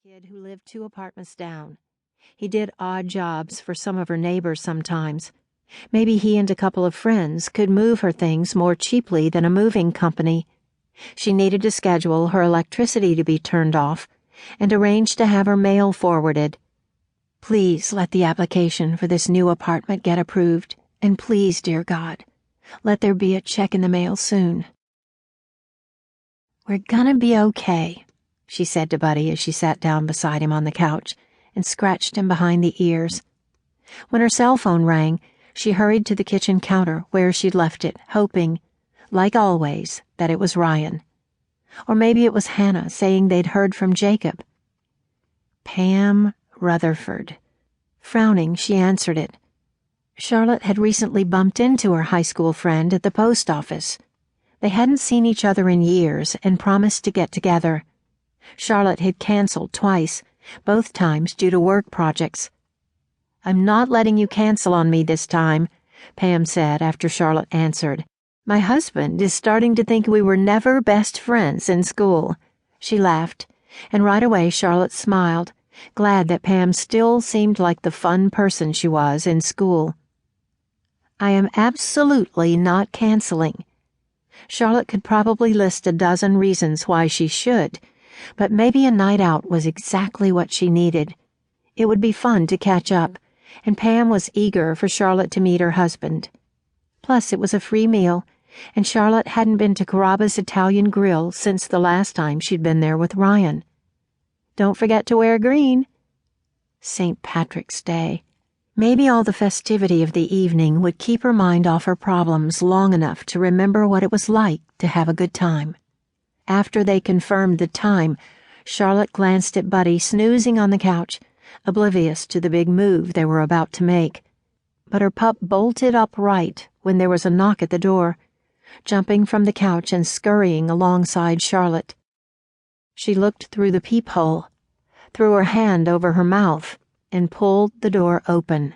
kid who lived 2 apartments down. He did odd jobs for some of her neighbors sometimes. Maybe he and a couple of friends could move her things more cheaply than a moving company. She needed to schedule her electricity to be turned off and arrange to have her mail forwarded. Please let the application for this new apartment get approved, and please, dear God, let there be a check in the mail soon. We're gonna be okay, she said to Buddy as she sat down beside him on the couch and scratched him behind the ears. When her cell phone rang, she hurried to the kitchen counter where she'd left it, hoping, like always, that it was Ryan. Or maybe it was Hannah saying they'd heard from Jacob. Pam Rutherford. Frowning, she answered it. Charlotte had recently bumped into her high school friend at the post office. They hadn't seen each other in years and promised to get together. Charlotte had canceled twice, both times due to work projects. "I'm not letting you cancel on me this time," Pam said after Charlotte answered. "My husband is starting to think we were never best friends in school." She laughed, and right away Charlotte smiled, glad that Pam still seemed like the fun person she was in school. "I am absolutely not canceling." Charlotte could probably list a dozen reasons why she should, but maybe a night out was exactly what she needed. It would be fun to catch up, and Pam was eager for Charlotte to meet her husband. Plus, it was a free meal, and Charlotte hadn't been to Carrabba's Italian Grill since the last time she'd been there with Ryan. Don't forget to wear green. St. Patrick's Day. Maybe all the festivity of the evening would keep her mind off her problems long enough to remember what it was like to have a good time. After they confirmed the time, Charlotte glanced at Buddy snoozing on the couch, oblivious to the big move they were about to make. But her pup bolted upright when there was a knock at the door, jumping from the couch and scurrying alongside Charlotte. She looked through the peephole, threw her hand over her mouth, and pulled the door open.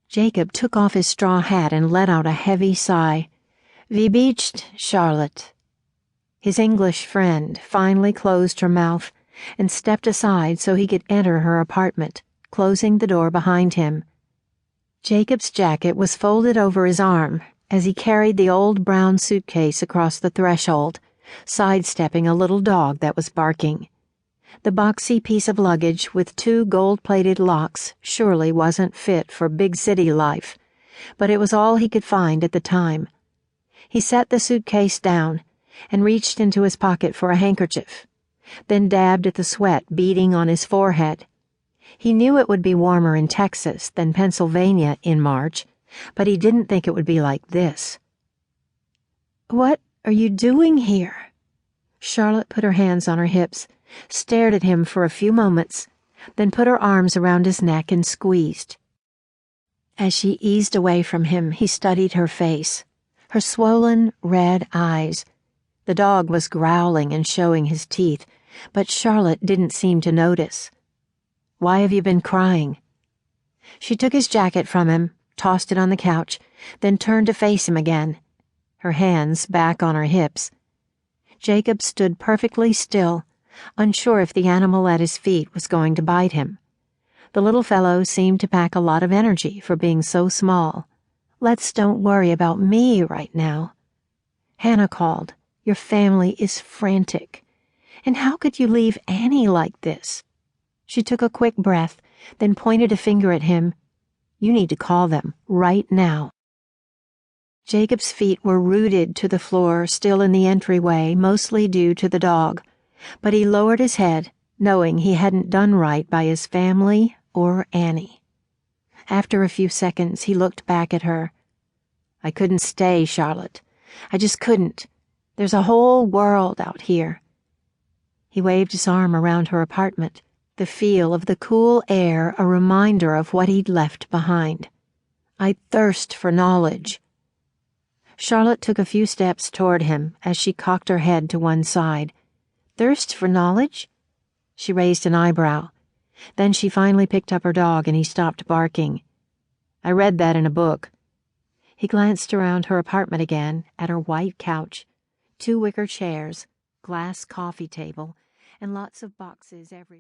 Jacob took off his straw hat and let out a heavy sigh. "Wie beached, Charlotte." His English friend finally closed her mouth and stepped aside so he could enter her apartment, closing the door behind him. Jacob's jacket was folded over his arm as he carried the old brown suitcase across the threshold, sidestepping a little dog that was barking. The boxy piece of luggage with 2 gold-plated locks surely wasn't fit for big city life, but it was all he could find at the time. He set the suitcase down and reached into his pocket for a handkerchief, then dabbed at the sweat beading on his forehead. He knew it would be warmer in Texas than Pennsylvania in March, but he didn't think it would be like this. "What are you doing here?" Charlotte put her hands on her hips, stared at him for a few moments, then put her arms around his neck and squeezed. As she eased away from him, he studied her face, her swollen, red eyes. The dog was growling and showing his teeth, but Charlotte didn't seem to notice. "Why have you been crying?" She took his jacket from him, tossed it on the couch, then turned to face him again, her hands back on her hips. Jacob stood perfectly still, unsure if the animal at his feet was going to bite him. The little fellow seemed to pack a lot of energy for being so small. "Let's don't worry about me right now." Hannah called. "Your family is frantic. And how could you leave Annie like this?" She took a quick breath, then pointed a finger at him. "You need to call them right now." Jacob's feet were rooted to the floor, still in the entryway, mostly due to the dog, but he lowered his head, knowing he hadn't done right by his family or Annie. After a few seconds, he looked back at her. "I couldn't stay, Charlotte. I just couldn't. There's a whole world out here." He waved his arm around her apartment, the feel of the cool air a reminder of what he'd left behind. "I thirst for knowledge." Charlotte took a few steps toward him as she cocked her head to one side. "Thirst for knowledge?" She raised an eyebrow. Then she finally picked up her dog and he stopped barking. "I read that in a book." He glanced around her apartment again, at her white couch, 2 wicker chairs, glass coffee table, and lots of boxes everywhere.